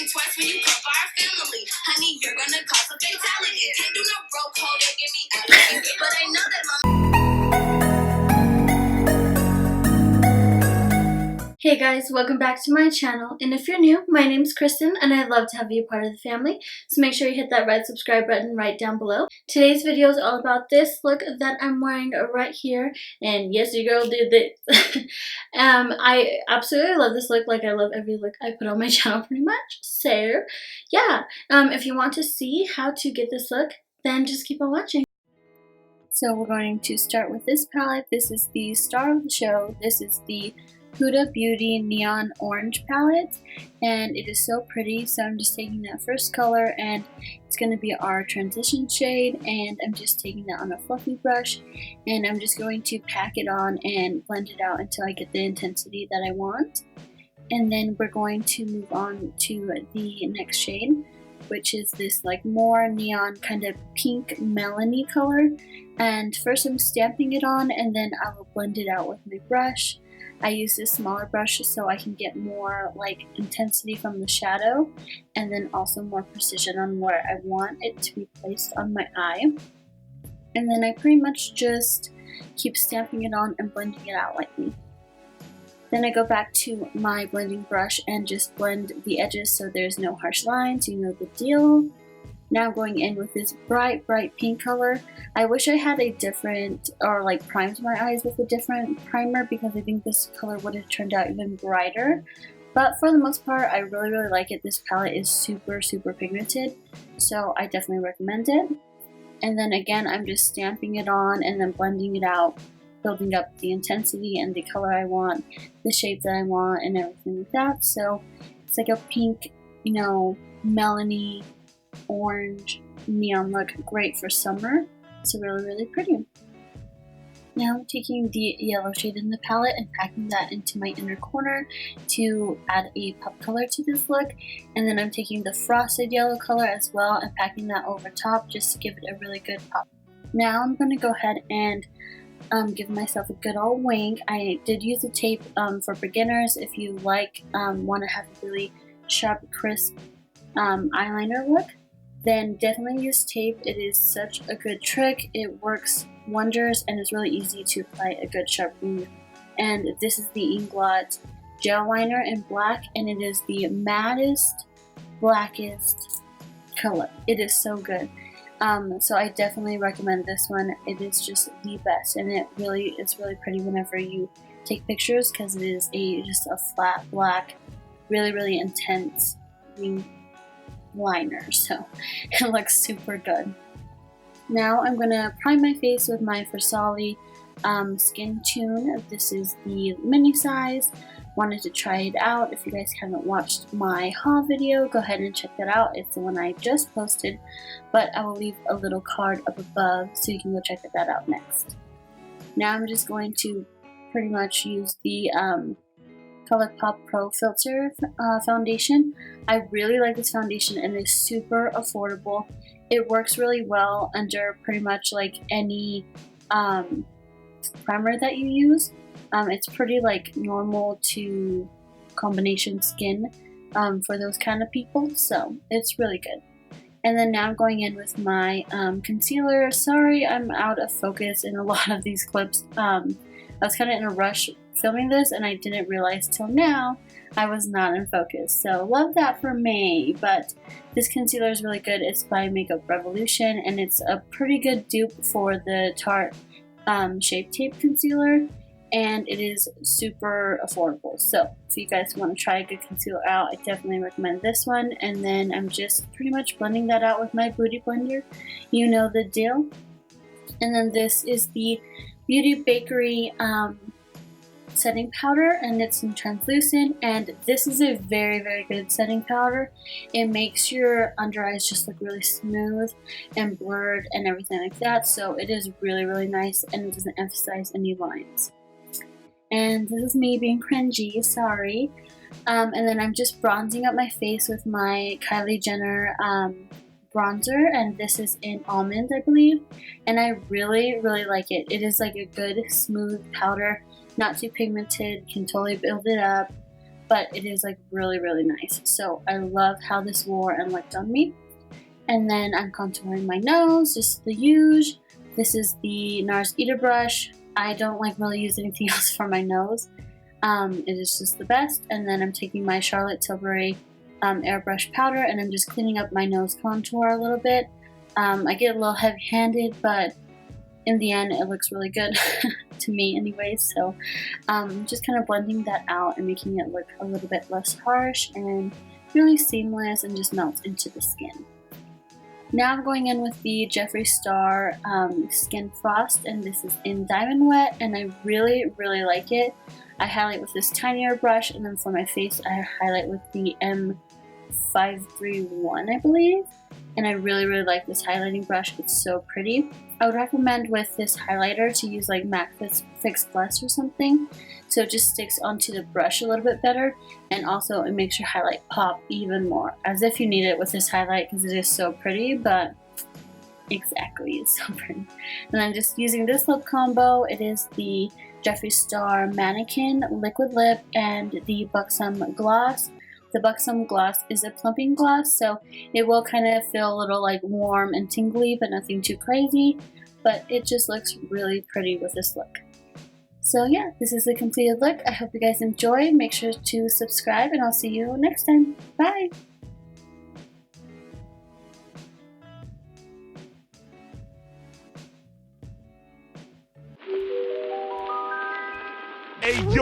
think twice when you cover our family. Honey, you're gonna cause a fatality. Can't do no rope hold and get me out of here. But I know that my Hey guys, welcome back to my channel, and if you're new, my name's Kristin and I'd love to have you a part of the family, so make sure you hit that red subscribe button right down below. Today's video is all about this look that I'm wearing right here, and yes, your girl did this. I absolutely love this look, like I love every look I put on my channel pretty much, so yeah, if you want to see how to get this look, then just keep on watching. So we're going to start with this palette. This is the star of the show. This is the Huda Beauty Neon Orange palette, and it is so pretty. So I'm just taking that first color, and it's going to be our transition shade, and I'm just taking that on a fluffy brush, and I'm just going to pack it on and blend it out until I get the intensity that I want. And then we're going to move on to the next shade, which is this like more neon kind of pink melony color. And first I'm stamping it on, and then I will blend it out with my brush. I use this smaller brush so I can get more like intensity from the shadow, and then also more precision on where I want it to be placed on my eye. And then I pretty much just keep stamping it on and blending it out lightly. Then I go back to my blending brush and just blend the edges so there's no harsh lines, you know the deal. Now I'm going in with this bright pink color. I wish I had a different, or like primed my eyes with a different primer, because I think this color would have turned out even brighter. But for the most part, I really like it. This palette is super pigmented, so I definitely recommend it. And then again, I'm just stamping it on and then blending it out, building up the intensity and the color I want, the shape that I want, and everything like that. So it's like a pink, you know, melony orange neon look, great for summer. So really pretty. Now I'm taking the yellow shade in the palette and packing that into my inner corner to add a pop color to this look. And then I'm taking the frosted yellow color as well and packing that over top just to give it a really good pop. Now I'm going to go ahead and give myself a good old wing. I did use a tape for beginners. If you like want to have a really sharp, crisp eyeliner look, then definitely use tape. It is such a good trick. It works wonders and it's really easy to apply a good sharp wing. And this is the Inglot gel liner in black, and it is the mattest, blackest color. It is so good. So I definitely recommend this one. It is just the best, and it's really pretty whenever you take pictures, because it is just a flat black, really intense wing liner, so it looks super good. Now I'm gonna prime my face with my Versali Skin Tune. This is the mini size. Wanted to try it out. If you guys haven't watched my haul video, go ahead and check that out. It's the one I just posted, but I will leave a little card up above so you can go check that out next. Now I'm just going to pretty much use the ColourPop Pro Filter foundation. I really like this foundation, and it's super affordable. It works really well under pretty much like any primer that you use. It's pretty like normal to combination skin for those kind of people, so it's really good. And then now I'm going in with my concealer. Sorry, I'm out of focus in a lot of these clips. I was kind of in a rush filming this, and I didn't realize till now I was not in focus, so love that for me. But this concealer is really good. It's by Makeup Revolution, and it's a pretty good dupe for the Tarte Shape Tape concealer, and it is super affordable. So if you guys want to try a good concealer out, I definitely recommend this one. And then I'm just pretty much blending that out with my Beauty Blender, you know the deal. And then this is the Beauty Bakery setting powder, and it's in translucent, and this is a very good setting powder. It makes your under eyes just look really smooth and blurred and everything like that, so it is really nice, and it doesn't emphasize any lines. And this is me being cringy, sorry. And then I'm just bronzing up my face with my Kylie Jenner bronzer, and this is in Almond, I believe, and I really like it. It is like a good smooth powder, not too pigmented, can totally build it up. but it is like really, really nice. So I love how this wore and looked on me. And then I'm contouring my nose, just the usual. This is the NARS Eater brush. I don't like really use anything else for my nose. It is just the best. And then I'm taking my Charlotte Tilbury airbrush powder, and I'm just cleaning up my nose contour a little bit. I get a little heavy-handed, but in the end it looks really good to me anyways. So just kind of blending that out and making it look a little bit less harsh and really seamless and just melts into the skin. Now I'm going in with the Jeffree Star Skin Frost, and this is in Diamond Wet, and I really, really like it. I highlight with this tinier brush, and then for my face I highlight with the M531, I believe. And I really, really like this highlighting brush. It's so pretty. I would recommend with this highlighter to use like MAC Fix Plus or something, so it just sticks onto the brush a little bit better, and also it makes your highlight pop even more, as if you need it with this highlight because it is so pretty. But exactly, it's so pretty. And I'm just using this lip combo. It is the Jeffree Star Mannequin Liquid Lip and the Buxom Gloss. The Buxom Gloss is a plumping gloss, so it will kind of feel a little like warm and tingly, but nothing too crazy. But it just looks really pretty with this look. So yeah, this is the completed look. I hope you guys enjoyed. Make sure to subscribe, and I'll see you next time. Bye! Hey, yo.